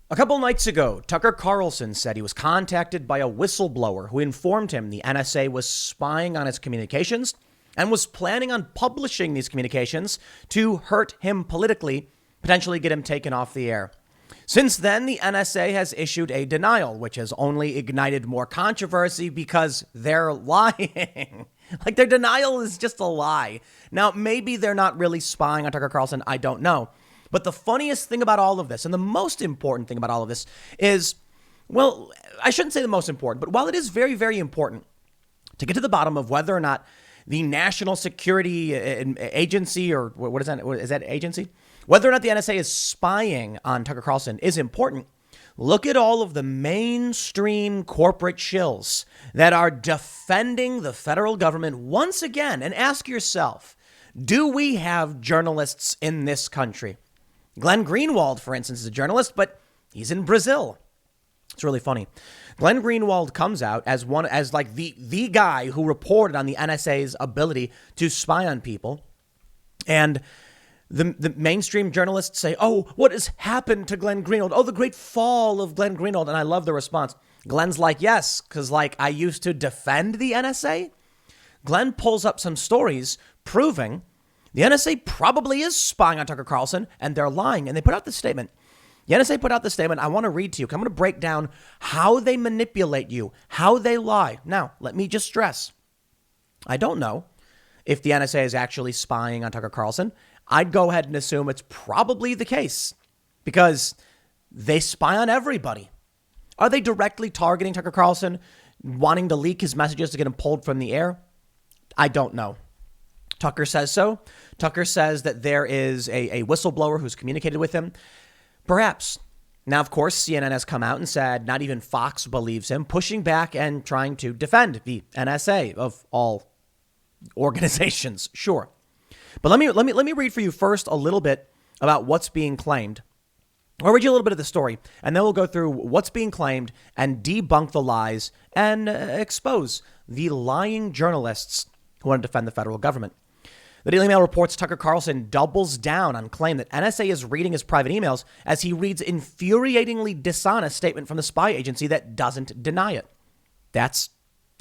A couple nights ago, Tucker Carlson said he was contacted by a whistleblower who informed him the NSA was spying on his communications and was planning on publishing these communications to hurt him politically, potentially get him taken off the air. Since then, the NSA has issued a denial, which has only ignited more controversy because they're lying. Like, their denial is just a lie. Now, maybe they're not really spying on Tucker Carlson. I don't know. But the funniest thing about all of this, and the most important thing about all of this is, well, I shouldn't say the most important, but while it is very, very important to get to the bottom of whether or not the National Security Agency, or what is that? Is that agency? Whether or not the NSA is spying on Tucker Carlson is important. Look at all of the mainstream corporate shills that are defending the federal government once again, and ask yourself, do we have journalists in this country? Glenn Greenwald, for instance, is a journalist, but he's in Brazil. It's really funny. Glenn Greenwald comes out as the guy who reported on the NSA's ability to spy on people. And the mainstream journalists say, oh, what has happened to Glenn Greenwald? Oh, the great fall of Glenn Greenwald. And I love the response. Glenn's like, yes, because I used to defend the NSA. Glenn pulls up some stories proving the NSA probably is spying on Tucker Carlson, and they're lying. And they put out this statement. The NSA put out this statement. I want to read to you. I'm going to break down how they manipulate you, how they lie. Now, let me just stress, I don't know if the NSA is actually spying on Tucker Carlson. I'd go ahead and assume it's probably the case because they spy on everybody. Are they directly targeting Tucker Carlson, wanting to leak his messages to get him pulled from the air? I don't know. Tucker says so. Tucker says that there is a whistleblower who's communicated with him. Perhaps. Now, of course, CNN has come out and said not even Fox believes him, pushing back and trying to defend the NSA of all organizations. Sure. But let me read for you first a little bit about what's being claimed. I'll read you a little bit of the story, and then we'll go through what's being claimed and debunk the lies and expose the lying journalists who want to defend the federal government. The Daily Mail reports Tucker Carlson doubles down on claim that NSA is reading his private emails as he reads infuriatingly dishonest statement from the spy agency that doesn't deny it. That's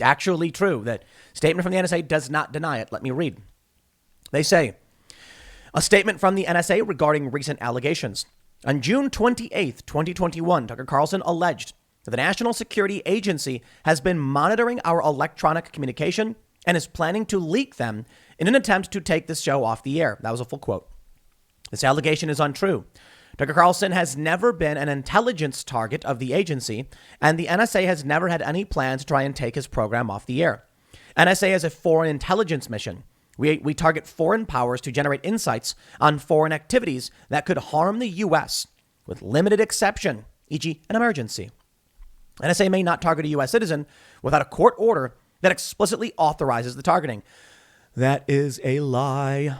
actually true. That statement from the NSA does not deny it. Let me read. They say, a statement from the NSA regarding recent allegations. On June 28th, 2021, Tucker Carlson alleged that the National Security Agency has been monitoring our electronic communication and is planning to leak them in an attempt to take this show off the air. That was a full quote. This allegation is untrue. Tucker Carlson has never been an intelligence target of the agency, and the NSA has never had any plan to try and take his program off the air. NSA is a foreign intelligence mission. We target foreign powers to generate insights on foreign activities that could harm the U.S., with limited exception, e.g. an emergency. NSA may not target a U.S. citizen without a court order that explicitly authorizes the targeting. That is a lie.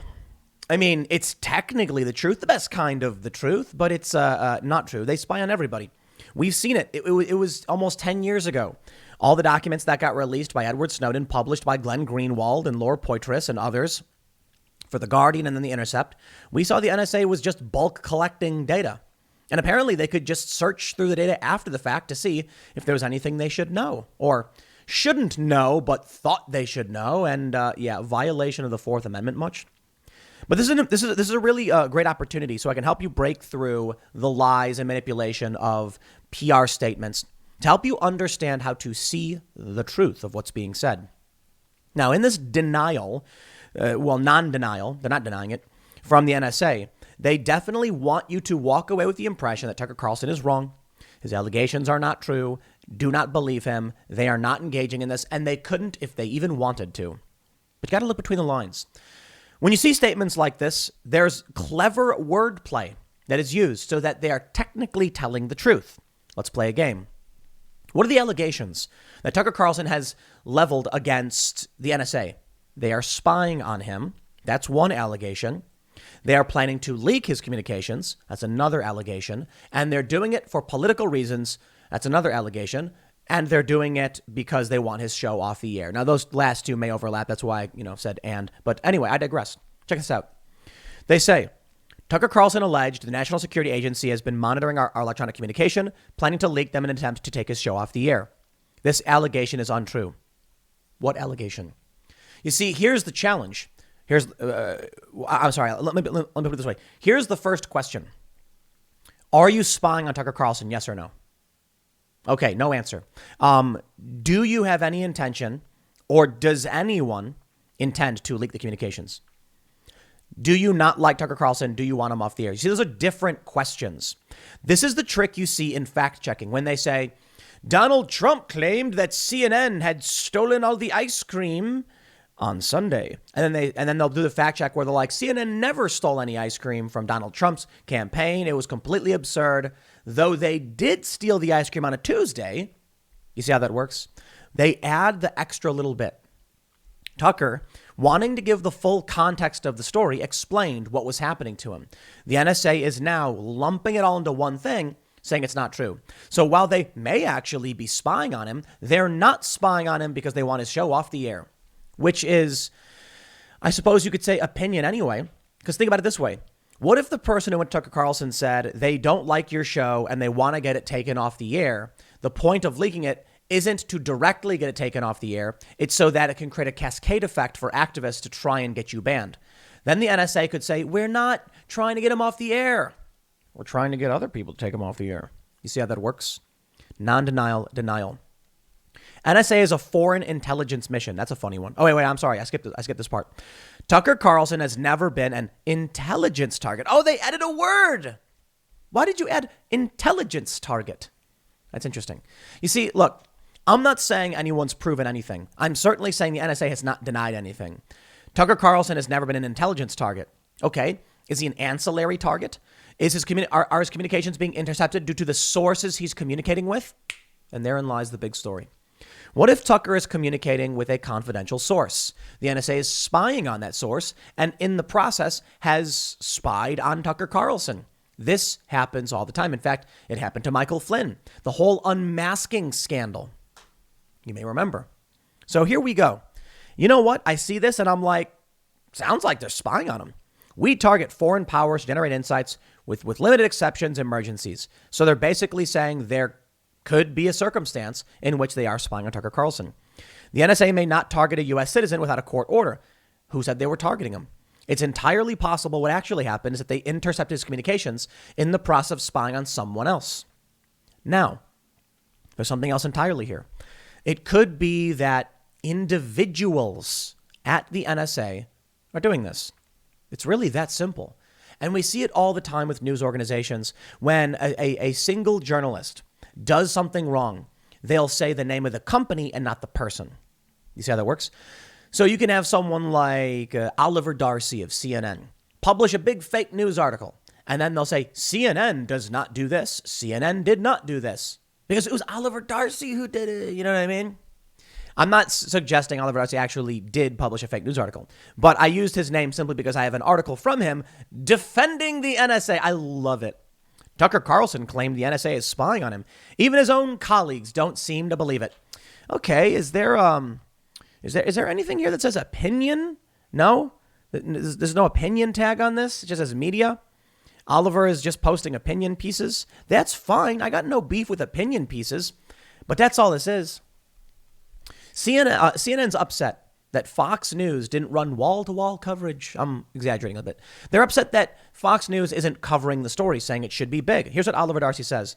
I mean, it's technically the truth, the best kind of the truth, but it's not true. They spy on everybody. We've seen it. It was almost 10 years ago. All the documents that got released by Edward Snowden, published by Glenn Greenwald and Laura Poitras and others for The Guardian and then The Intercept, we saw the NSA was just bulk collecting data. And apparently they could just search through the data after the fact to see if there was anything they should know or shouldn't know, but thought they should know. And violation of the Fourth Amendment much. But this is a really great opportunity so I can help you break through the lies and manipulation of PR statements to help you understand how to see the truth of what's being said. Now, in this denial, non-denial, they're not denying it, from the NSA, they definitely want you to walk away with the impression that Tucker Carlson is wrong. His allegations are not true. Do not believe him. They are not engaging in this, and they couldn't if they even wanted to. But you got to look between the lines. When you see statements like this, there's clever wordplay that is used so that they are technically telling the truth. Let's play a game. What are the allegations that Tucker Carlson has leveled against the NSA? They are spying on him. That's one allegation. They are planning to leak his communications. That's another allegation. And they're doing it for political reasons. That's another allegation. And they're doing it because they want his show off the air. Now, those last two may overlap. That's why I said and. But anyway, I digress. Check this out. They say, Tucker Carlson alleged the National Security Agency has been monitoring our electronic communication, planning to leak them in an attempt to take his show off the air. This allegation is untrue. What allegation? You see, here's the challenge. I'm sorry. Let me put it this way. Here's the first question. Are you spying on Tucker Carlson? Yes or no? Okay, no answer. Do you have any intention, or does anyone intend to leak the communications? Do you not like Tucker Carlson? Do you want him off the air? You see, those are different questions. This is the trick you see in fact checking when they say, Donald Trump claimed that CNN had stolen all the ice cream on Sunday. And then they'll do the fact check where they're like, CNN never stole any ice cream from Donald Trump's campaign. It was completely absurd. Though they did steal the ice cream on a Tuesday. You see how that works? They add the extra little bit. Tucker, wanting to give the full context of the story, explained what was happening to him. The NSA is now lumping it all into one thing, saying it's not true. So while they may actually be spying on him, they're not spying on him because they want his show off the air, which is, I suppose you could say, opinion anyway. Because think about it this way. What if the person who went to Tucker Carlson said they don't like your show and they want to get it taken off the air? The point of leaking it isn't to directly get it taken off the air. It's so that it can create a cascade effect for activists to try and get you banned. Then the NSA could say, we're not trying to get him off the air. We're trying to get other people to take him off the air. You see how that works? Non-denial, denial. NSA is a foreign intelligence mission. That's a funny one. Oh, wait, I'm sorry. I skipped this part. Tucker Carlson has never been an intelligence target. Oh, they added a word. Why did you add intelligence target? That's interesting. You see, look, I'm not saying anyone's proven anything. I'm certainly saying the NSA has not denied anything. Tucker Carlson has never been an intelligence target. Okay. Is he an ancillary target? Is are his communications being intercepted due to the sources he's communicating with? And therein lies the big story. What if Tucker is communicating with a confidential source? The NSA is spying on that source and in the process has spied on Tucker Carlson. This happens all the time. In fact, it happened to Michael Flynn, the whole unmasking scandal. You may remember. So here we go. You know what? I see this and I'm like, sounds like they're spying on him. We target foreign powers to generate insights with limited exceptions, emergencies. So they're basically saying there could be a circumstance in which they are spying on Tucker Carlson. The NSA may not target a U.S. citizen without a court order. Who said they were targeting him? It's entirely possible what actually happened is that they intercepted his communications in the process of spying on someone else. Now, there's something else entirely here. It could be that individuals at the NSA are doing this. It's really that simple. And we see it all the time with news organizations. When a single journalist does something wrong, they'll say the name of the company and not the person. You see how that works? So you can have someone like Oliver Darcy of CNN publish a big fake news article. And then they'll say, CNN does not do this. CNN did not do this. Because it was Oliver Darcy who did it. You know what I mean? I'm not suggesting Oliver Darcy actually did publish a fake news article. But I used his name simply because I have an article from him defending the NSA. I love it. Tucker Carlson claimed the NSA is spying on him. Even his own colleagues don't seem to believe it. Okay, is there anything here that says opinion? No? There's no opinion tag on this. It just says media. Oliver is just posting opinion pieces. That's fine. I got no beef with opinion pieces. But that's all this is. CNN's upset that Fox News didn't run wall-to-wall coverage. I'm exaggerating a bit. They're upset that Fox News isn't covering the story, saying it should be big. Here's what Oliver Darcy says.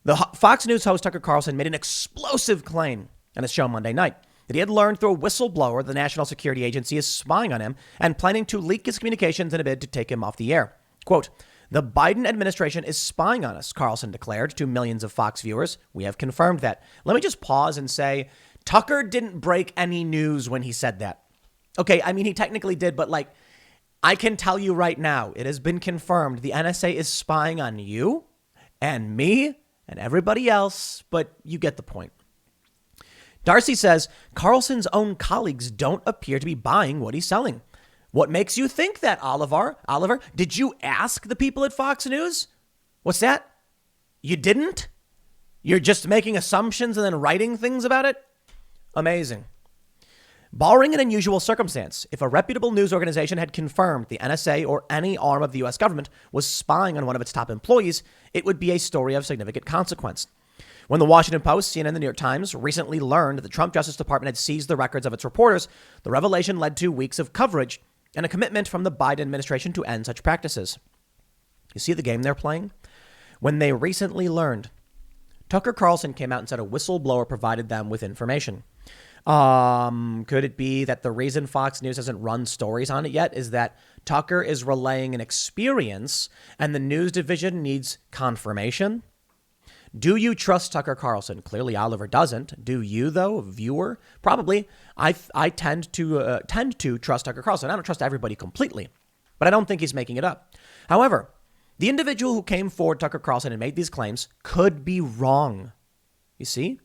The Fox News host Tucker Carlson made an explosive claim on his show Monday night that he had learned through a whistleblower the National Security Agency is spying on him and planning to leak his communications in a bid to take him off the air. Quote, the Biden administration is spying on us, Carlson declared to millions of Fox viewers. We have confirmed that. Let me just pause and say, Tucker didn't break any news when he said that. Okay, I mean, he technically did, but like, I can tell you right now, it has been confirmed the NSA is spying on you and me and everybody else, but you get the point. Darcy says Carlson's own colleagues don't appear to be buying what he's selling. What makes you think that, Oliver? Oliver, did you ask the people at Fox News? What's that? You didn't? You're just making assumptions and then writing things about it? Amazing. Barring an unusual circumstance, if a reputable news organization had confirmed the NSA or any arm of the U.S. government was spying on one of its top employees, it would be a story of significant consequence. When the Washington Post, CNN, and the New York Times recently learned that the Trump Justice Department had seized the records of its reporters, the revelation led to weeks of coverage and a commitment from the Biden administration to end such practices. You see the game they're playing? When they recently learned, Tucker Carlson came out and said a whistleblower provided them with information. Could it be that the reason Fox News hasn't run stories on it yet is that Tucker is relaying an experience and the news division needs confirmation? Do you trust Tucker Carlson? Clearly, Oliver doesn't. Do you, though, viewer? Probably. I tend to trust Tucker Carlson. I don't trust everybody completely, but I don't think he's making it up. However, the individual who came forward, Tucker Carlson, and made these claims could be wrong. You see?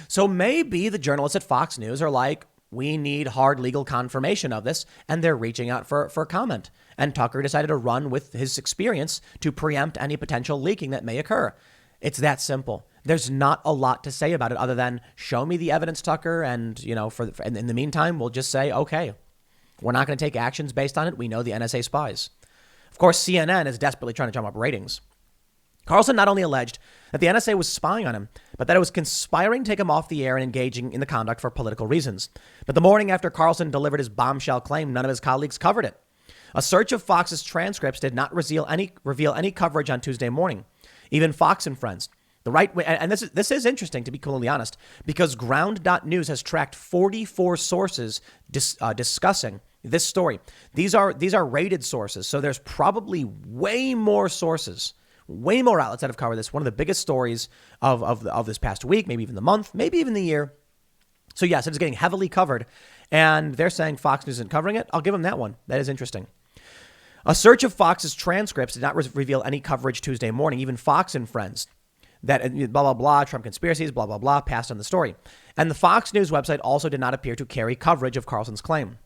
So maybe the journalists at Fox News are like, we need hard legal confirmation of this, and they're reaching out for comment. And Tucker decided to run with his experience to preempt any potential leaking that may occur. It's that simple. There's not a lot to say about it other than show me the evidence, Tucker. And, in the meantime, we'll just say, okay, we're not going to take actions based on it. We know the NSA spies. Of course, CNN is desperately trying to drum up ratings. Carlson not only alleged that the NSA was spying on him, but that it was conspiring to take him off the air and engaging in the conduct for political reasons. But the morning after Carlson delivered his bombshell claim, none of his colleagues covered it. A search of Fox's transcripts did not reveal any coverage on Tuesday morning. Even Fox and Friends, the right way, and this is interesting to be completely honest, because Ground.News has tracked 44 sources discussing this story. These are rated sources, so there's probably way more sources, way more outlets that have covered this. One of the biggest stories of this past week, maybe even the month, maybe even the year. So yes, it's getting heavily covered, and they're saying Fox News isn't covering it. I'll give them that one. That is interesting. A search of Fox's transcripts did not reveal any coverage Tuesday morning. Even Fox and Friends, that blah, blah, blah, Trump conspiracies, blah, blah, blah, passed on the story. And the Fox News website also did not appear to carry coverage of Carlson's claim.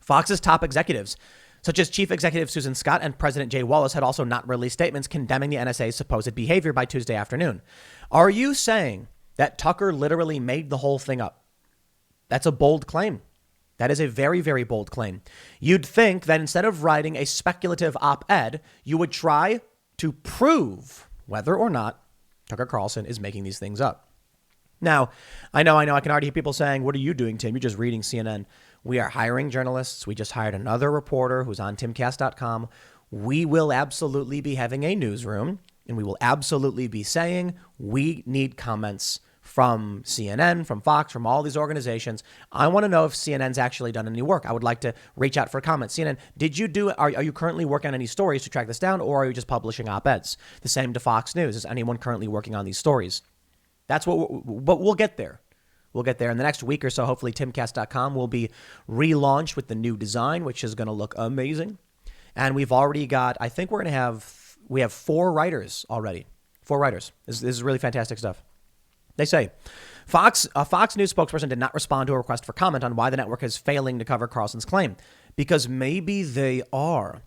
Fox's top executives, such as Chief Executive Susan Scott and President Jay Wallace, had also not released statements condemning the NSA's supposed behavior by Tuesday afternoon. Are you saying that Tucker literally made the whole thing up? That's a bold claim. That is a very, very bold claim. You'd think that instead of writing a speculative op-ed, you would try to prove whether or not Tucker Carlson is making these things up. Now, I know. I can already hear people saying, what are you doing, Tim? You're just reading CNN. We are hiring journalists. We just hired another reporter who's on timcast.com. We will absolutely be having a newsroom, and we will absolutely be saying we need comments from CNN, from Fox, from all these organizations. I want to know if CNN's actually done any work. I would like to reach out for comments. CNN, are you currently working on any stories to track this down, or are you just publishing op-eds? The same to Fox News. Is anyone currently working on these stories? That's but we'll get there. We'll get there in the next week or so. Hopefully timcast.com will be relaunched with the new design, which is going to look amazing. And we've already got, I think we have 4 writers already. 4 writers. This is really fantastic stuff. They say a Fox News spokesperson did not respond to a request for comment on why the network is failing to cover Carlson's claim, because maybe they are.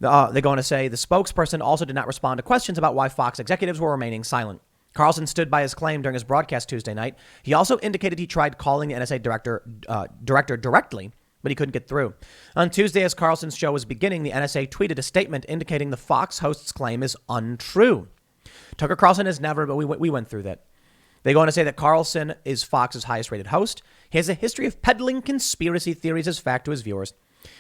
They're going to say the spokesperson also did not respond to questions about why Fox executives were remaining silent. Carlson stood by his claim during his broadcast Tuesday night. He also indicated he tried calling the NSA director directly, but he couldn't get through. On Tuesday, as Carlson's show was beginning, the NSA tweeted a statement indicating the Fox host's claim is untrue. Tucker Carlson has never, but we went through that. They go on to say that Carlson is Fox's highest rated host. He has a history of peddling conspiracy theories as fact to his viewers.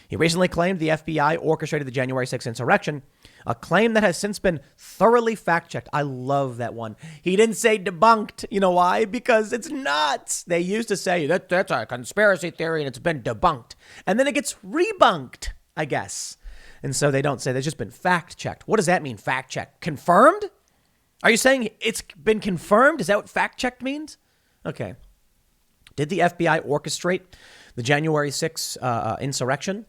He recently claimed the FBI orchestrated the January 6th insurrection, a claim that has since been thoroughly fact-checked. I love that one. He didn't say debunked. You know why? Because it's not. They used to say that's a conspiracy theory and it's been debunked. And then it gets rebunked, I guess. And so they don't say there's just been fact-checked. What does that mean, fact-checked? Confirmed? Are you saying it's been confirmed? Is that what fact-checked means? Okay. Did the FBI orchestrate the January 6th insurrection?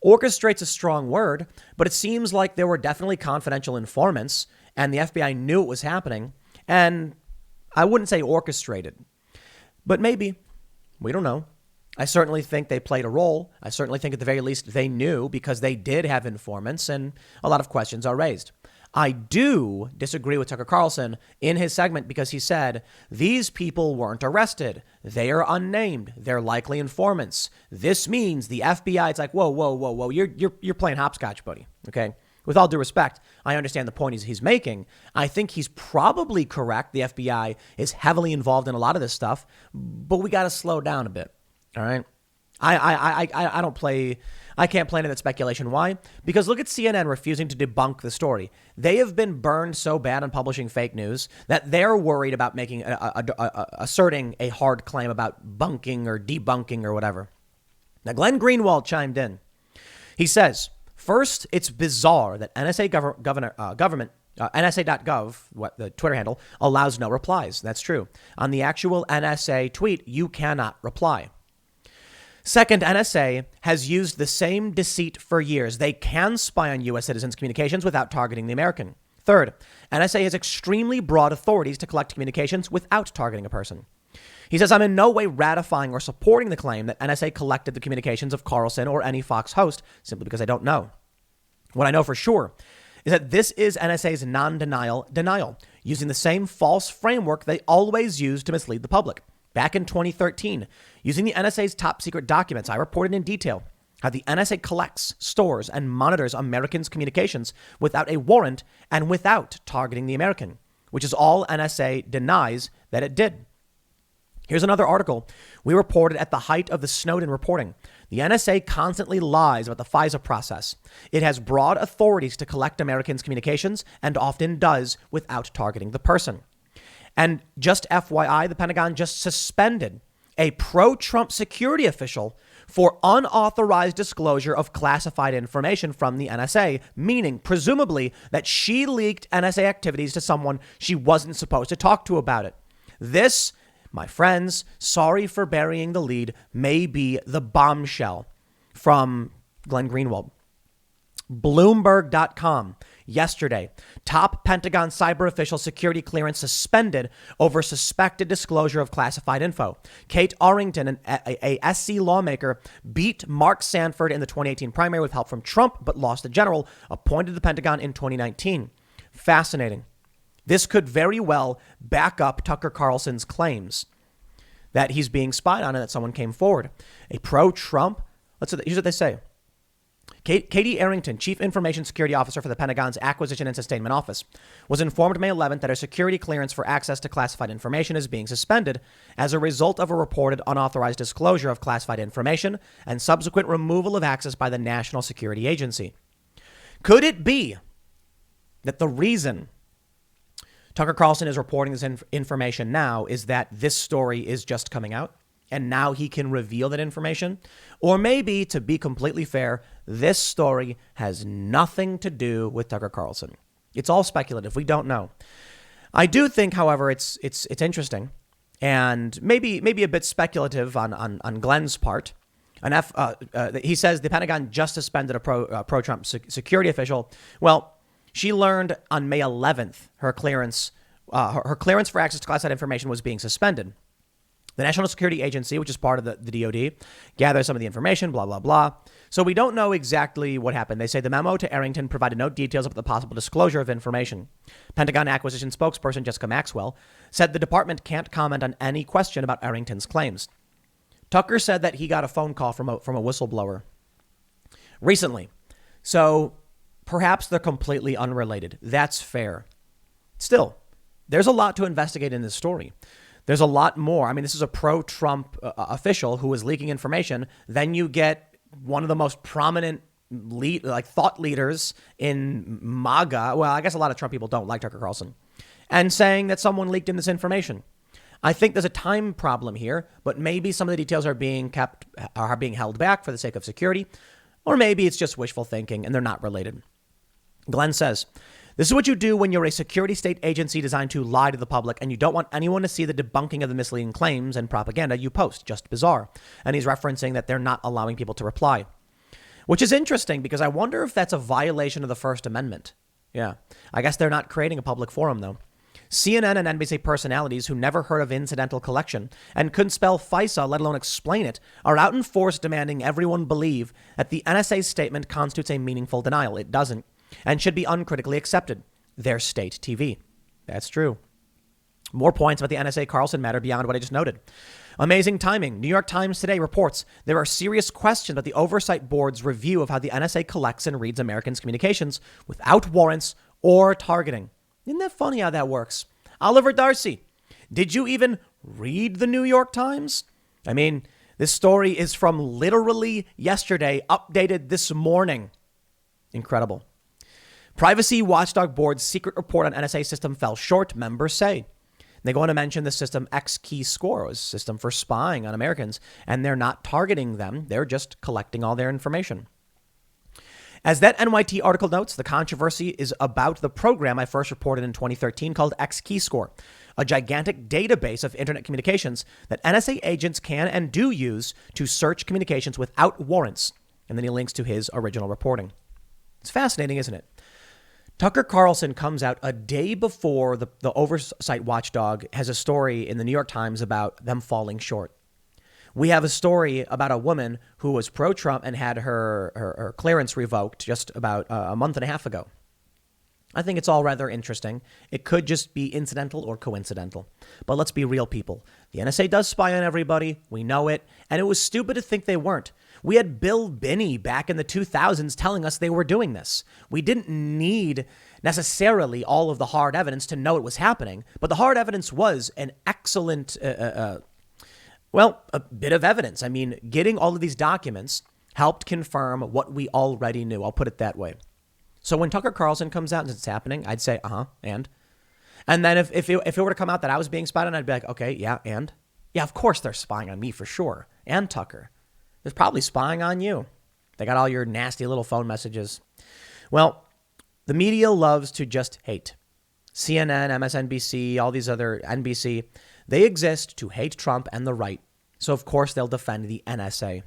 Orchestrate's a strong word, but it seems like there were definitely confidential informants, and the FBI knew it was happening. And I wouldn't say orchestrated, but maybe. We don't know. I certainly think they played a role. I certainly think at the very least they knew, because they did have informants, and a lot of questions are raised. I do disagree with Tucker Carlson in his segment because he said these people weren't arrested. They are unnamed. They're likely informants. This means the FBI. It's like, whoa. You're playing hopscotch, buddy. Okay. With all due respect, I understand the point he's making. I think he's probably correct. The FBI is heavily involved in a lot of this stuff, but we got to slow down a bit. All right. I can't play into that speculation. Why? Because look at CNN refusing to debunk the story. They have been burned so bad on publishing fake news that they're worried about making asserting a hard claim about bunking or debunking or whatever. Now, Glenn Greenwald chimed in. He says, first, it's bizarre that NSA government NSA.gov, what the Twitter handle, allows no replies. That's true. On the actual NSA tweet, you cannot reply. Second, NSA has used the same deceit for years. They can spy on U.S. citizens' communications without targeting the American. Third, NSA has extremely broad authorities to collect communications without targeting a person. He says, I'm in no way ratifying or supporting the claim that NSA collected the communications of Carlson or any Fox host, simply because I don't know. What I know for sure is that this is NSA's denial, using the same false framework they always use to mislead the public. Back in 2013, using the NSA's top secret documents, I reported in detail how the NSA collects, stores, and monitors Americans' communications without a warrant and without targeting the American, which is all NSA denies that it did. Here's another article we reported at the height of the Snowden reporting. The NSA constantly lies about the FISA process. It has broad authorities to collect Americans' communications and often does without targeting the person. And just FYI, the Pentagon just suspended a pro-Trump security official for unauthorized disclosure of classified information from the NSA, meaning presumably that she leaked NSA activities to someone she wasn't supposed to talk to about it. This, my friends, sorry for burying the lead, may be the bombshell from Glenn Greenwald. Bloomberg.com. Yesterday, top Pentagon cyber official security clearance suspended over suspected disclosure of classified info. Kate Arrington, a SC lawmaker, beat Mark Sanford in the 2018 primary with help from Trump, but lost the general appointed to the Pentagon in 2019. Fascinating. This could very well back up Tucker Carlson's claims that he's being spied on and that someone came forward. A pro-Trump, here's what they say. Katie Arrington, Chief Information Security Officer for the Pentagon's Acquisition and Sustainment Office, was informed May 11th that her security clearance for access to classified information is being suspended as a result of a reported unauthorized disclosure of classified information and subsequent removal of access by the National Security Agency. Could it be that the reason Tucker Carlson is reporting this information now is that this story is just coming out? And now he can reveal that information? Or maybe, to be completely fair, this story has nothing to do with Tucker Carlson. It's all speculative. We don't know. I do think, however, it's interesting and maybe a bit speculative on Glenn's part. He says the Pentagon just suspended a pro-Trump security official. Well, she learned on May 11th her clearance for access to classified information was being suspended. The National Security Agency, which is part of the DOD, gathers some of the information, blah, blah, blah. So we don't know exactly what happened. They say the memo to Arrington provided no details about the possible disclosure of information. Pentagon acquisition spokesperson Jessica Maxwell said the department can't comment on any question about Arrington's claims. Tucker said that he got a phone call from a whistleblower recently. So perhaps they're completely unrelated. That's fair. Still, there's a lot to investigate in this story. There's a lot more. I mean, this is a pro-Trump official who is leaking information. Then you get one of the most prominent thought leaders in MAGA. Well, I guess a lot of Trump people don't like Tucker Carlson, and saying that someone leaked in this information. I think there's a time problem here, but maybe some of the details are being held back for the sake of security, or maybe it's just wishful thinking and they're not related. Glenn says, this is what you do when you're a security state agency designed to lie to the public and you don't want anyone to see the debunking of the misleading claims and propaganda you post. Just bizarre. And he's referencing that they're not allowing people to reply, which is interesting because I wonder if that's a violation of the First Amendment. Yeah, I guess they're not creating a public forum, though. CNN and NBC personalities who never heard of incidental collection and couldn't spell FISA, let alone explain it, are out in force demanding everyone believe that the NSA's statement constitutes a meaningful denial. It doesn't, and should be uncritically accepted. their state TV. That's true. More points about the NSA Carlson matter beyond what I just noted. Amazing timing. New York Times today reports there are serious questions about the Oversight Board's review of how the NSA collects and reads Americans' communications without warrants or targeting. Isn't that funny how that works? Oliver Darcy, did you even read the New York Times? I mean, this story is from literally yesterday, updated this morning. Incredible. Privacy Watchdog Board's secret report on NSA system fell short, members say. They go on to mention the system X-Keyscore, a system for spying on Americans, and they're not targeting them. They're just collecting all their information. As that NYT article notes, the controversy is about the program I first reported in 2013 called X-Keyscore, a gigantic database of internet communications that NSA agents can and do use to search communications without warrants. And then he links to his original reporting. It's fascinating, isn't it? Tucker Carlson comes out a day before the Oversight Watchdog has a story in the New York Times about them falling short. We have a story about a woman who was pro-Trump and had her clearance revoked just about a month and a half ago. I think it's all rather interesting. It could just be incidental or coincidental. But let's be real, people. The NSA does spy on everybody. We know it. And it was stupid to think they weren't. We had Bill Binney back in the 2000s telling us they were doing this. We didn't need necessarily all of the hard evidence to know it was happening. But the hard evidence was an excellent, a bit of evidence. I mean, getting all of these documents helped confirm what we already knew. I'll put it that way. So when Tucker Carlson comes out and it's happening, I'd say, and then if it were to come out that I was being spied on, I'd be like, okay, yeah, and? Yeah, of course they're spying on me for sure. And Tucker. They're probably spying on you. They got all your nasty little phone messages. Well, the media loves to just hate. CNN, MSNBC, all these other NBC, they exist to hate Trump and the right. So, of course, they'll defend the NSA.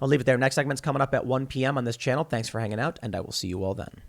I'll leave it there. Next segment's coming up at 1 p.m. on this channel. Thanks for hanging out, and I will see you all then.